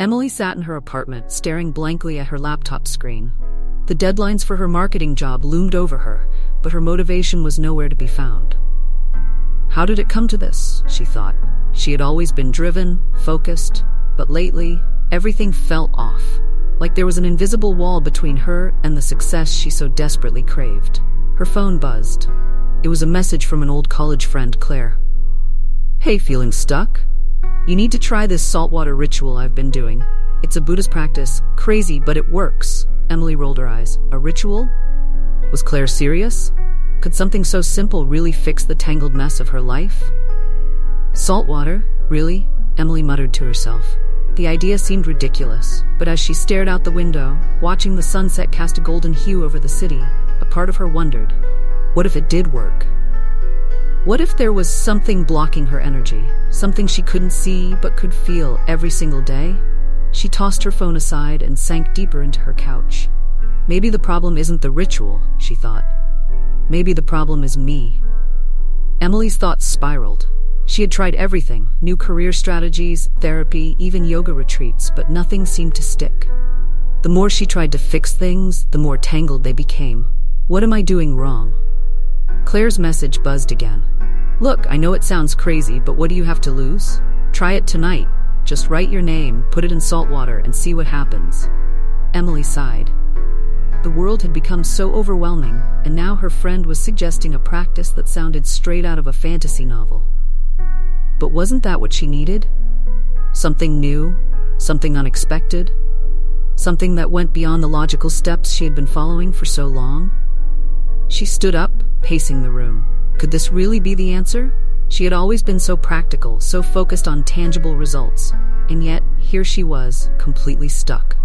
Emily sat in her apartment, staring blankly at her laptop screen. The deadlines for her marketing job loomed over her, but her motivation was nowhere to be found. How did it come to this? She thought. She had always been driven, focused, but lately, everything felt off. Like there was an invisible wall between her and the success she so desperately craved. Her phone buzzed. It was a message from an old college friend, Claire. "Hey, feeling stuck? You need to try this saltwater ritual I've been doing. It's a Buddhist practice. Crazy, but it works." Emily rolled her eyes. A ritual? Was Claire serious? Could something so simple really fix the tangled mess of her life? Saltwater? Really? Emily muttered to herself. The idea seemed ridiculous, but as she stared out the window, watching the sunset cast a golden hue over the city, a part of her wondered, what if it did work? What if there was something blocking her energy, something she couldn't see but could feel every single day? She tossed her phone aside and sank deeper into her couch. Maybe the problem isn't the ritual, she thought. Maybe the problem is me. Emily's thoughts spiraled. She had tried everything, new career strategies, therapy, even yoga retreats, but nothing seemed to stick. The more she tried to fix things, the more tangled they became. What am I doing wrong? Claire's message buzzed again. Look, I know it sounds crazy, but what do you have to lose? Try it tonight. Just write your name, put it in salt water, and see what happens. Emily sighed. The world had become so overwhelming, and now her friend was suggesting a practice that sounded straight out of a fantasy novel. But wasn't that what she needed? Something new, something unexpected, something that went beyond the logical steps she had been following for so long? She stood up, pacing the room. Could this really be the answer? She had always been so practical, so focused on tangible results, and yet here she was, completely stuck.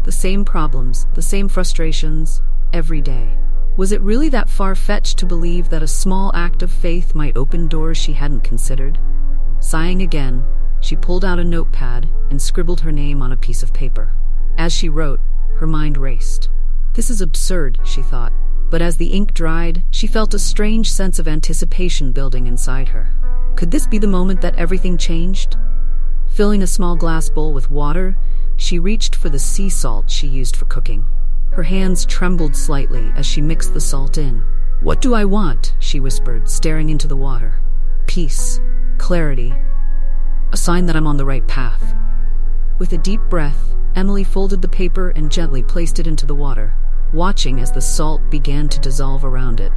The same problems, the same frustrations, every day. Was it really that far-fetched to believe that a small act of faith might open doors she hadn't considered? Sighing again, she pulled out a notepad and scribbled her name on a piece of paper. As she wrote, her mind raced. This is absurd, she thought. But as the ink dried, she felt a strange sense of anticipation building inside her. Could this be the moment that everything changed? Filling a small glass bowl with water, she reached for the sea salt she used for cooking. Her hands trembled slightly as she mixed the salt in. "What do I want?" she whispered, staring into the water. "Peace, clarity, a sign that I'm on the right path." With a deep breath, Emily folded the paper and gently placed it into the water, watching as the salt began to dissolve around it.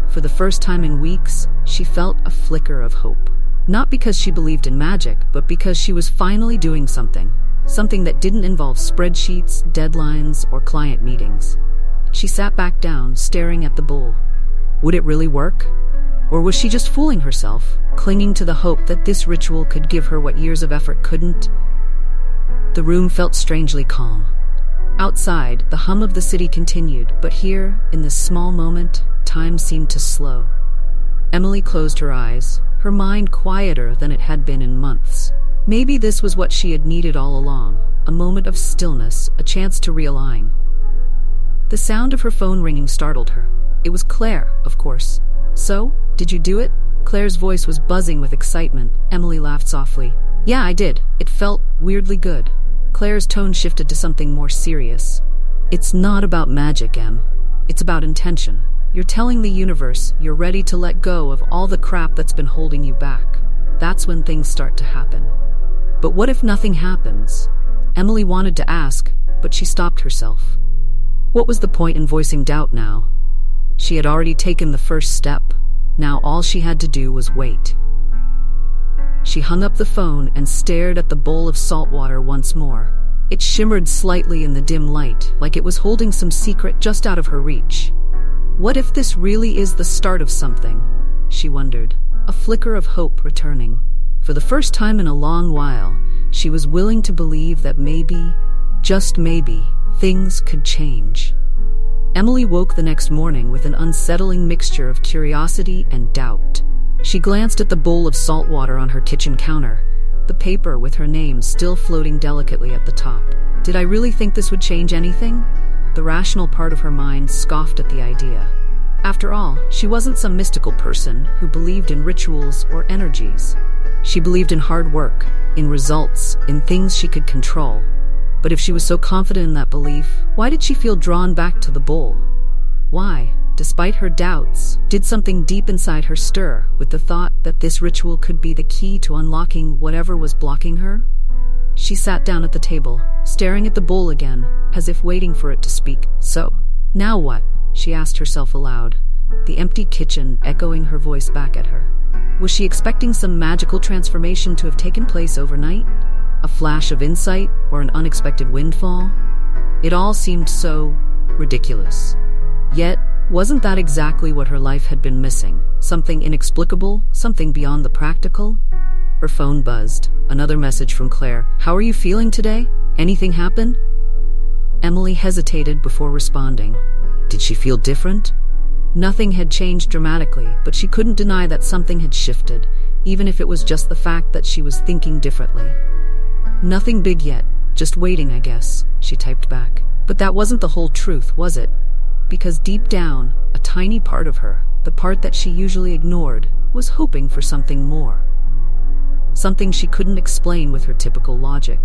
For the first time in weeks, she felt a flicker of hope. Not because she believed in magic, but because she was finally doing something that didn't involve spreadsheets, deadlines, or client meetings. She sat back down, staring at the bowl. Would it really work? Or was she just fooling herself, clinging to the hope that this ritual could give her what years of effort couldn't? The room felt strangely calm. Outside, the hum of the city continued, but here, in this small moment, time seemed to slow. Emily closed her eyes, her mind quieter than it had been in months. Maybe this was what she had needed all along, a moment of stillness, a chance to realign. The sound of her phone ringing startled her. It was Claire, of course. "So, did you do it?" Claire's voice was buzzing with excitement. Emily laughed softly. "Yeah, I did. It felt weirdly good." Claire's tone shifted to something more serious. "It's not about magic, Em. It's about intention. You're telling the universe you're ready to let go of all the crap that's been holding you back. That's when things start to happen." But what if nothing happens? Emily wanted to ask, but she stopped herself. What was the point in voicing doubt now? She had already taken the first step. Now all she had to do was wait. She hung up the phone and stared at the bowl of salt water once more. It shimmered slightly in the dim light, like it was holding some secret just out of her reach. What if this really is the start of something? She wondered, a flicker of hope returning. For the first time in a long while, she was willing to believe that maybe, just maybe, things could change. Emily woke the next morning with an unsettling mixture of curiosity and doubt. She glanced at the bowl of salt water on her kitchen counter, the paper with her name still floating delicately at the top. Did I really think this would change anything? The rational part of her mind scoffed at the idea. After all, she wasn't some mystical person who believed in rituals or energies. She believed in hard work, in results, in things she could control. But if she was so confident in that belief, why did she feel drawn back to the bowl? Why, despite her doubts, did something deep inside her stir with the thought that this ritual could be the key to unlocking whatever was blocking her? She sat down at the table, staring at the bowl again, as if waiting for it to speak. So, now what? She asked herself aloud, the empty kitchen echoing her voice back at her. Was she expecting some magical transformation to have taken place overnight? A flash of insight or an unexpected windfall? It all seemed so ridiculous. Yet, wasn't that exactly what her life had been missing? Something inexplicable, something beyond the practical? Her phone buzzed. Another message from Claire. How are you feeling today? Anything happen? Emily hesitated before responding. Did she feel different? Nothing had changed dramatically, but she couldn't deny that something had shifted, even if it was just the fact that she was thinking differently. Nothing big yet, just waiting, I guess, she typed back. But that wasn't the whole truth, was it? Because deep down, a tiny part of her, the part that she usually ignored, was hoping for something more. Something she couldn't explain with her typical logic.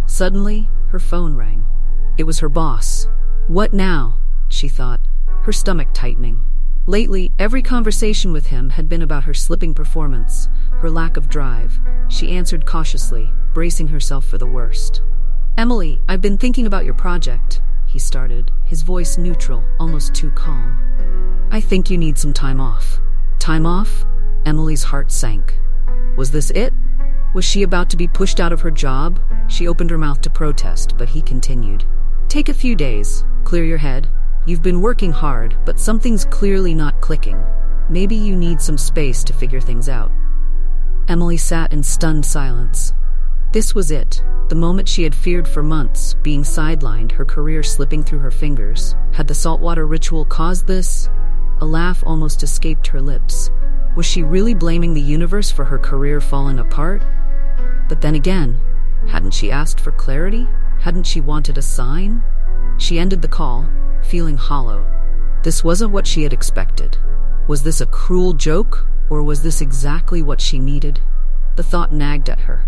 Suddenly, her phone rang. It was her boss. What now? She thought, her stomach tightening. Lately, every conversation with him had been about her slipping performance, her lack of drive. She answered cautiously, bracing herself for the worst. Emily, I've been thinking about your project, he started, his voice neutral, almost too calm. I think you need some time off. Time off? Emily's heart sank. Was this it? Was she about to be pushed out of her job? She opened her mouth to protest, but he continued. Take a few days, clear your head. You've been working hard, but something's clearly not clicking. Maybe you need some space to figure things out. Emily sat in stunned silence. This was it, the moment she had feared for months, being sidelined, her career slipping through her fingers. Had the saltwater ritual caused this? A laugh almost escaped her lips. Was she really blaming the universe for her career falling apart? But then again, hadn't she asked for clarity? Hadn't she wanted a sign? She ended the call, feeling hollow. This wasn't what she had expected. Was this a cruel joke, or was this exactly what she needed? The thought nagged at her.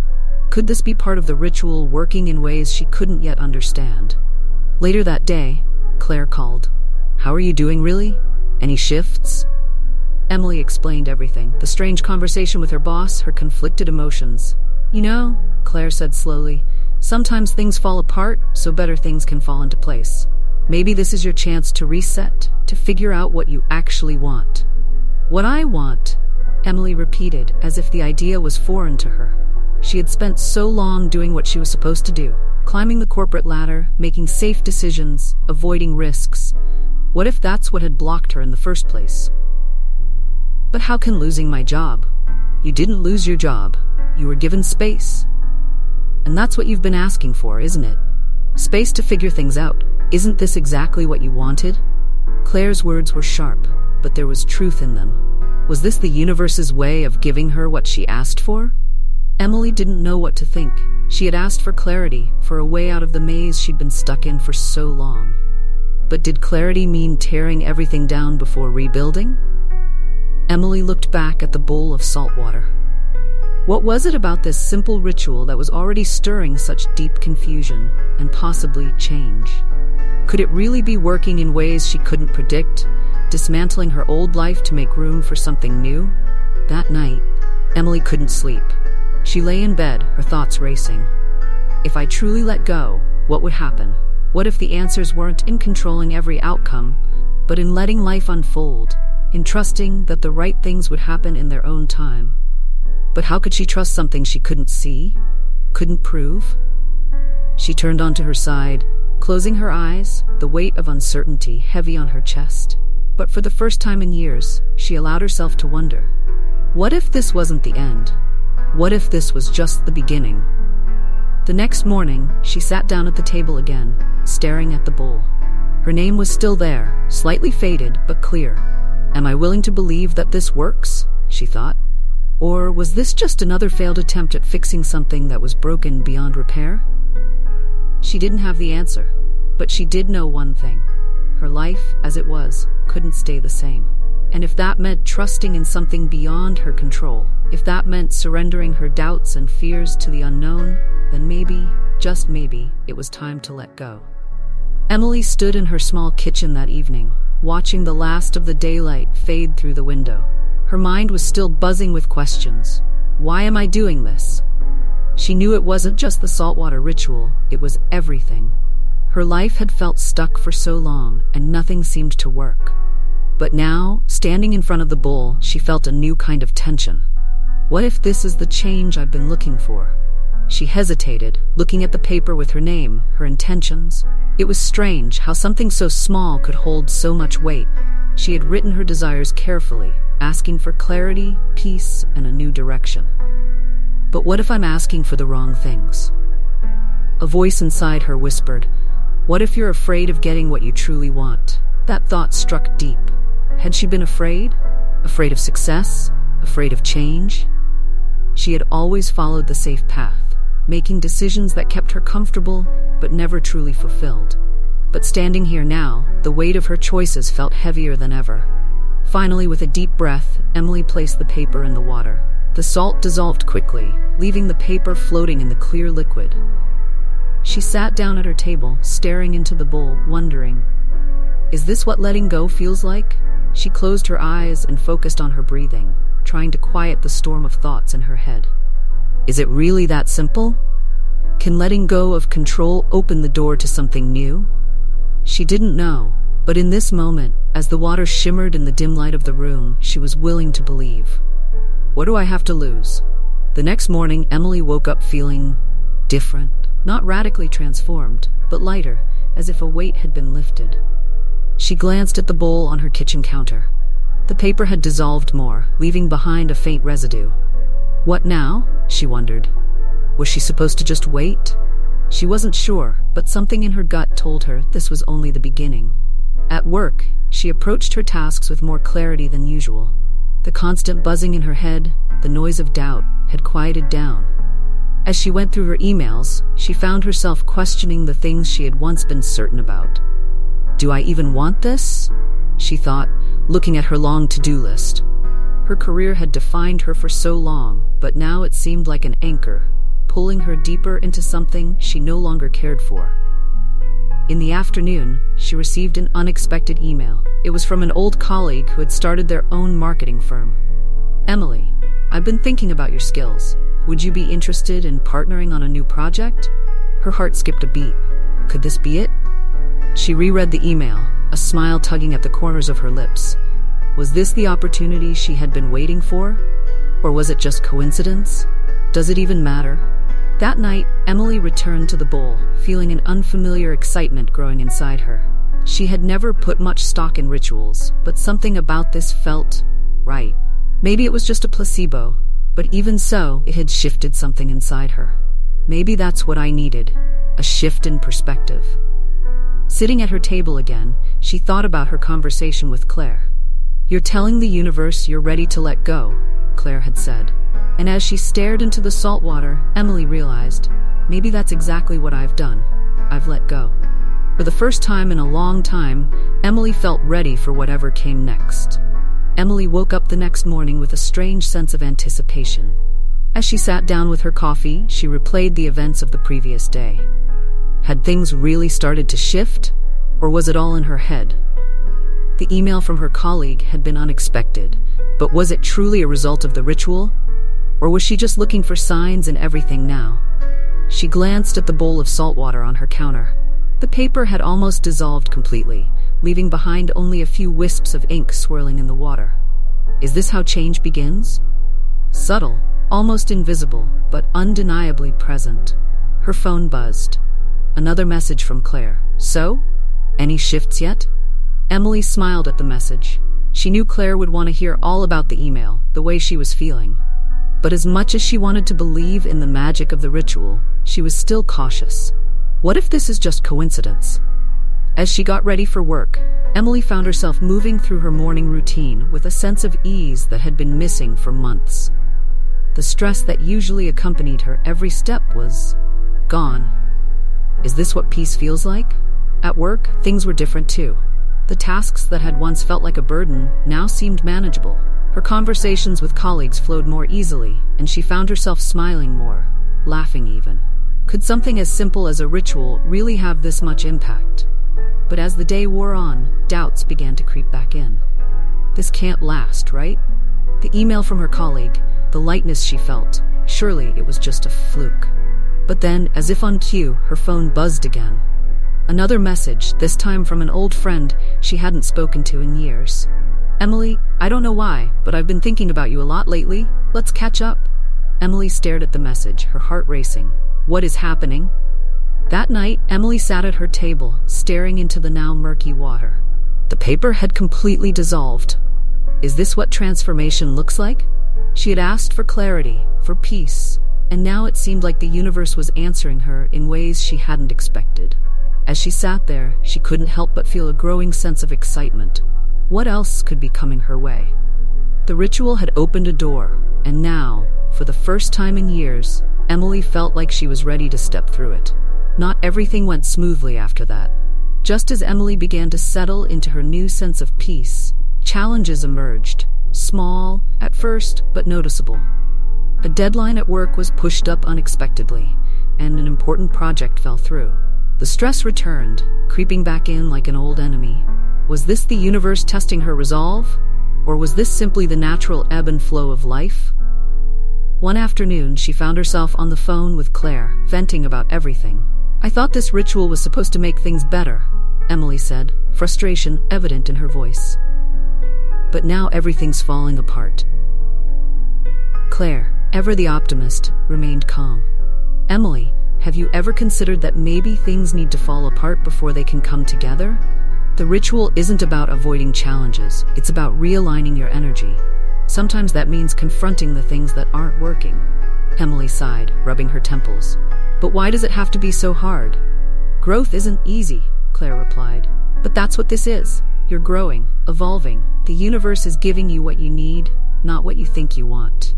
Could this be part of the ritual working in ways she couldn't yet understand? Later that day, Claire called. How are you doing, really? Any shifts? Emily explained everything. The strange conversation with her boss, her conflicted emotions. You know, Claire said slowly, sometimes things fall apart, so better things can fall into place. Maybe this is your chance to reset, to figure out what you actually want. What I want, Emily repeated, as if the idea was foreign to her. She had spent so long doing what she was supposed to do, climbing the corporate ladder, making safe decisions, avoiding risks. What if that's what had blocked her in the first place? But how can losing my job? You didn't lose your job. You were given space. And that's what you've been asking for, isn't it? Space to figure things out. Isn't this exactly what you wanted? Claire's words were sharp, but there was truth in them. Was this the universe's way of giving her what she asked for? Emily didn't know what to think. She had asked for clarity, for a way out of the maze she'd been stuck in for so long. But did clarity mean tearing everything down before rebuilding? Emily looked back at the bowl of salt water. What was it about this simple ritual that was already stirring such deep confusion and possibly change? Could it really be working in ways she couldn't predict, dismantling her old life to make room for something new? That night, Emily couldn't sleep. She lay in bed, her thoughts racing. If I truly let go, what would happen? What if the answers weren't in controlling every outcome, but in letting life unfold, in trusting that the right things would happen in their own time? But how could she trust something she couldn't see, couldn't prove? She turned onto her side, closing her eyes, the weight of uncertainty heavy on her chest. But for the first time in years, she allowed herself to wonder. What if this wasn't the end? What if this was just the beginning? The next morning, she sat down at the table again, staring at the bowl. Her name was still there, slightly faded but clear. Am I willing to believe that this works? She thought. Or was this just another failed attempt at fixing something that was broken beyond repair? She didn't have the answer, but she did know one thing. Her life, as it was, couldn't stay the same. And if that meant trusting in something beyond her control, if that meant surrendering her doubts and fears to the unknown, then maybe, just maybe, it was time to let go. Emily stood in her small kitchen that evening, watching the last of the daylight fade through the window. Her mind was still buzzing with questions. Why am I doing this? She knew it wasn't just the saltwater ritual, it was everything. Her life had felt stuck for so long, and nothing seemed to work. But now, standing in front of the bowl, she felt a new kind of tension. What if this is the change I've been looking for? She hesitated, looking at the paper with her name, her intentions. It was strange how something so small could hold so much weight. She had written her desires carefully, asking for clarity, peace, and a new direction. But what if I'm asking for the wrong things? A voice inside her whispered, "What if you're afraid of getting what you truly want?" That thought struck deep. Had she been afraid? Afraid of success? Afraid of change? She had always followed the safe path, making decisions that kept her comfortable but never truly fulfilled. But standing here now, the weight of her choices felt heavier than ever. Finally, with a deep breath, Emily placed the paper in the water. The salt dissolved quickly, leaving the paper floating in the clear liquid. She sat down at her table, staring into the bowl, wondering, is this what letting go feels like? She closed her eyes and focused on her breathing, trying to quiet the storm of thoughts in her head. Is it really that simple? Can letting go of control open the door to something new? She didn't know, but in this moment, as the water shimmered in the dim light of the room, she was willing to believe. What do I have to lose? The next morning, Emily woke up feeling different, not radically transformed, but lighter, as if a weight had been lifted. She glanced at the bowl on her kitchen counter. The paper had dissolved more, leaving behind a faint residue. What now? She wondered. Was she supposed to just wait? She wasn't sure, but something in her gut told her this was only the beginning. At work, she approached her tasks with more clarity than usual. The constant buzzing in her head, the noise of doubt, had quieted down. As she went through her emails, she found herself questioning the things she had once been certain about. Do I even want this? She thought, looking at her long to-do list. Her career had defined her for so long, but now it seemed like an anchor, pulling her deeper into something she no longer cared for. In the afternoon, she received an unexpected email. It was from an old colleague who had started their own marketing firm. Emily, I've been thinking about your skills. Would you be interested in partnering on a new project? Her heart skipped a beat. Could this be it? She reread the email, a smile tugging at the corners of her lips. Was this the opportunity she had been waiting for? Or was it just coincidence? Does it even matter? That night, Emily returned to the bowl, feeling an unfamiliar excitement growing inside her. She had never put much stock in rituals, but something about this felt right. Maybe it was just a placebo, but even so, it had shifted something inside her. Maybe that's what I needed, a shift in perspective. Sitting at her table again, she thought about her conversation with Claire. You're telling the universe you're ready to let go, Claire had said. And as she stared into the salt water, Emily realized, maybe that's exactly what I've done. I've let go. For the first time in a long time, Emily felt ready for whatever came next. Emily woke up the next morning with a strange sense of anticipation. As she sat down with her coffee, she replayed the events of the previous day. Had things really started to shift, or was it all in her head? The email from her colleague had been unexpected, but was it truly a result of the ritual? Or was she just looking for signs in everything now? She glanced at the bowl of salt water on her counter. The paper had almost dissolved completely, leaving behind only a few wisps of ink swirling in the water. Is this how change begins? Subtle, almost invisible, but undeniably present. Her phone buzzed. Another message from Claire. So? Any shifts yet? Emily smiled at the message. She knew Claire would want to hear all about the email, the way she was feeling. But as much as she wanted to believe in the magic of the ritual, she was still cautious. What if this is just coincidence? As she got ready for work, Emily found herself moving through her morning routine with a sense of ease that had been missing for months. The stress that usually accompanied her every step was gone. Is this what peace feels like? At work, things were different too. The The tasks that had once felt like a burden now seemed manageable. Her conversations with colleagues flowed more easily, and she found herself smiling more, laughing even. Could something as simple as a ritual really have this much impact? But as the day wore on, doubts began to creep back in. This can't last, right? The email from her colleague, the lightness she felt, surely it was just a fluke. But then, as if on cue, her phone buzzed again. Another message, this time from an old friend she hadn't spoken to in years. "Emily, I don't know why, but I've been thinking about you a lot lately. Let's catch up." Emily stared at the message, her heart racing. What is happening? That night, Emily sat at her table, staring into the now murky water. The paper had completely dissolved. Is this what transformation looks like? She had asked for clarity, for peace, and now it seemed like the universe was answering her in ways she hadn't expected. As she sat there, she couldn't help but feel a growing sense of excitement. What else could be coming her way? The ritual had opened a door, and now, for the first time in years, Emily felt like she was ready to step through it. Not everything went smoothly after that. Just as Emily began to settle into her new sense of peace, challenges emerged, small at first, but noticeable. A deadline at work was pushed up unexpectedly, and an important project fell through. The stress returned, creeping back in like an old enemy. Was this the universe testing her resolve? Or was this simply the natural ebb and flow of life? One afternoon, she found herself on the phone with Claire, venting about everything. "I thought this ritual was supposed to make things better," Emily said, frustration evident in her voice. "But now everything's falling apart." Claire, ever the optimist, remained calm. "Emily, have you ever considered that maybe things need to fall apart before they can come together? The ritual isn't about avoiding challenges, it's about realigning your energy. Sometimes that means confronting the things that aren't working." Emily sighed, rubbing her temples. "But why does it have to be so hard?" "Growth isn't easy," Claire replied. "But that's what this is. You're growing, evolving. The universe is giving you what you need, not what you think you want."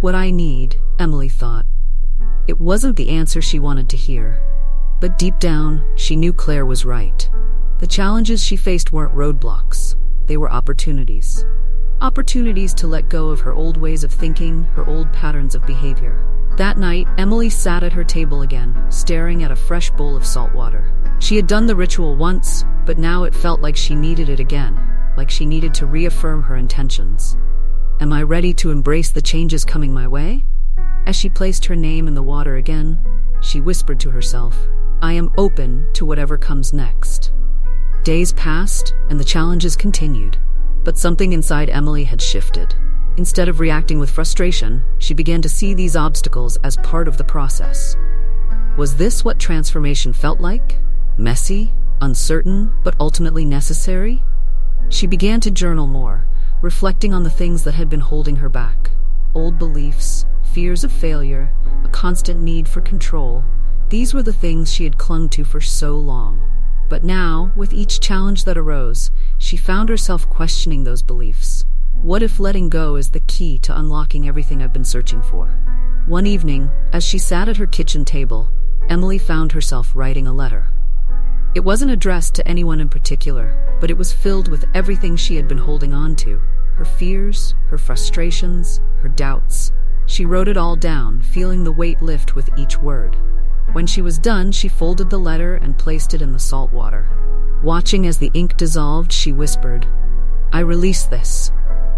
What I need, Emily thought. It wasn't the answer she wanted to hear. But deep down, she knew Claire was right. The challenges she faced weren't roadblocks. They were opportunities. Opportunities to let go of her old ways of thinking, her old patterns of behavior. That night, Emily sat at her table again, staring at a fresh bowl of salt water. She had done the ritual once, but now it felt like she needed it again, like she needed to reaffirm her intentions. Am I ready to embrace the changes coming my way? As she placed her name in the water again, she whispered to herself, I am open to whatever comes next. Days passed, and the challenges continued. But something inside Emily had shifted. Instead of reacting with frustration, she began to see these obstacles as part of the process. Was this what transformation felt like? Messy, uncertain, but ultimately necessary? She began to journal more, reflecting on the things that had been holding her back. Old beliefs, fears of failure, a constant need for control. These were the things she had clung to for so long. But now, with each challenge that arose, she found herself questioning those beliefs. What if letting go is the key to unlocking everything I've been searching for? One evening, as she sat at her kitchen table, Emily found herself writing a letter. It wasn't addressed to anyone in particular, but it was filled with everything she had been holding on to. Her fears, her frustrations, her doubts. She wrote it all down, feeling the weight lift with each word. When she was done, she folded the letter and placed it in the salt water. Watching as the ink dissolved, she whispered, I release this.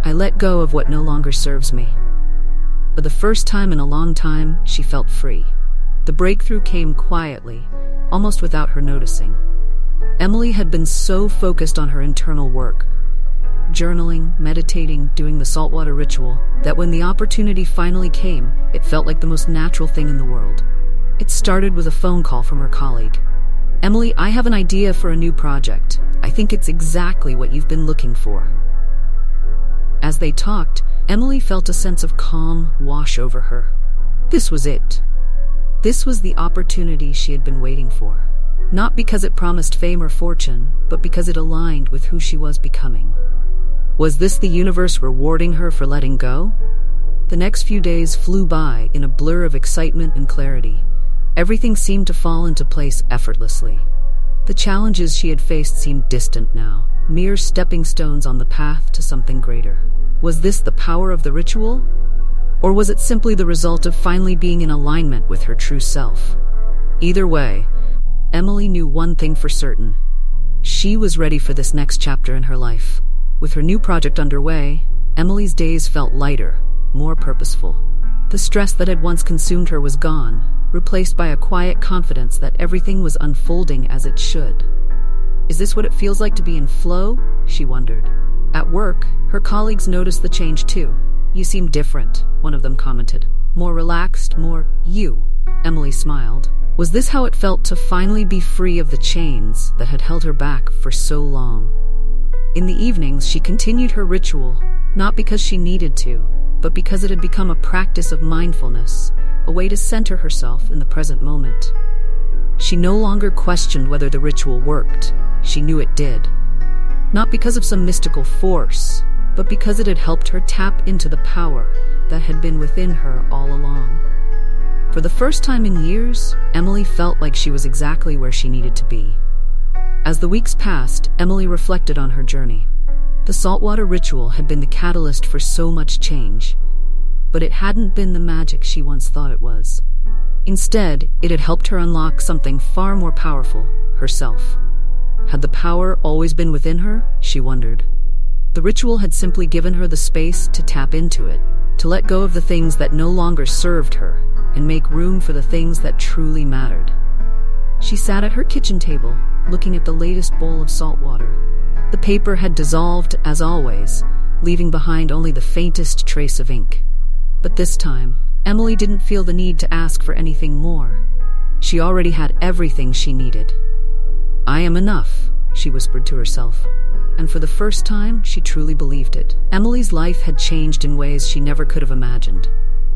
I let go of what no longer serves me. For the first time in a long time, she felt free. The breakthrough came quietly, almost without her noticing. Emily had been so focused on her internal work, journaling, meditating, doing the saltwater ritual, that when the opportunity finally came, it felt like the most natural thing in the world. It started with a phone call from her colleague. Emily, I have an idea for a new project. I think it's exactly what you've been looking for. As they talked, Emily felt a sense of calm wash over her. This was it. This was the opportunity she had been waiting for. Not because it promised fame or fortune, but because it aligned with who she was becoming. Was this the universe rewarding her for letting go? The next few days flew by in a blur of excitement and clarity. Everything seemed to fall into place effortlessly. The challenges she had faced seemed distant now, mere stepping stones on the path to something greater. Was this the power of the ritual? Or was it simply the result of finally being in alignment with her true self? Either way, Emily knew one thing for certain. She was ready for this next chapter in her life. With her new project underway, Emily's days felt lighter, more purposeful. The stress that had once consumed her was gone, replaced by a quiet confidence that everything was unfolding as it should. Is this what it feels like to be in flow? She wondered. At work, her colleagues noticed the change too. You seem different, one of them commented. More relaxed, more you. Emily smiled. Was this how it felt to finally be free of the chains that had held her back for so long? In the evenings, she continued her ritual, not because she needed to, but because it had become a practice of mindfulness, a way to center herself in the present moment. She no longer questioned whether the ritual worked. She knew it did. Not because of some mystical force, but because it had helped her tap into the power that had been within her all along. For the first time in years, Emily felt like she was exactly where she needed to be. As the weeks passed, Emily reflected on her journey. The saltwater ritual had been the catalyst for so much change, but it hadn't been the magic she once thought it was. Instead, it had helped her unlock something far more powerful, herself. Had the power always been within her? She wondered. The ritual had simply given her the space to tap into it, to let go of the things that no longer served her, and make room for the things that truly mattered. She sat at her kitchen table, looking at the latest bowl of salt water. The paper had dissolved, as always, leaving behind only the faintest trace of ink. But this time, Emily didn't feel the need to ask for anything more. She already had everything she needed. "I am enough," she whispered to herself. And for the first time, she truly believed it. Emily's life had changed in ways she never could have imagined.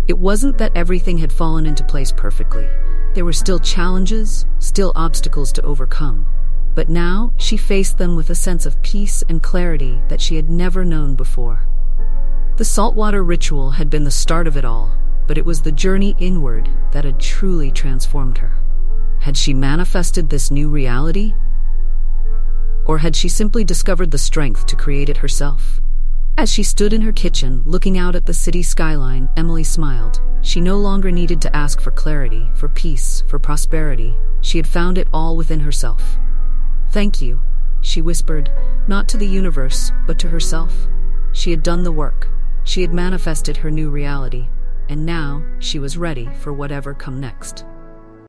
It wasn't that everything had fallen into place perfectly. There were still challenges, still obstacles to overcome. But now, she faced them with a sense of peace and clarity that she had never known before. The saltwater ritual had been the start of it all, but it was the journey inward that had truly transformed her. Had she manifested this new reality? Or had she simply discovered the strength to create it herself? As she stood in her kitchen, looking out at the city skyline, Emily smiled. She no longer needed to ask for clarity, for peace, for prosperity. She had found it all within herself. "Thank you," she whispered, not to the universe, but to herself. She had done the work. She had manifested her new reality, and now she was ready for whatever come next.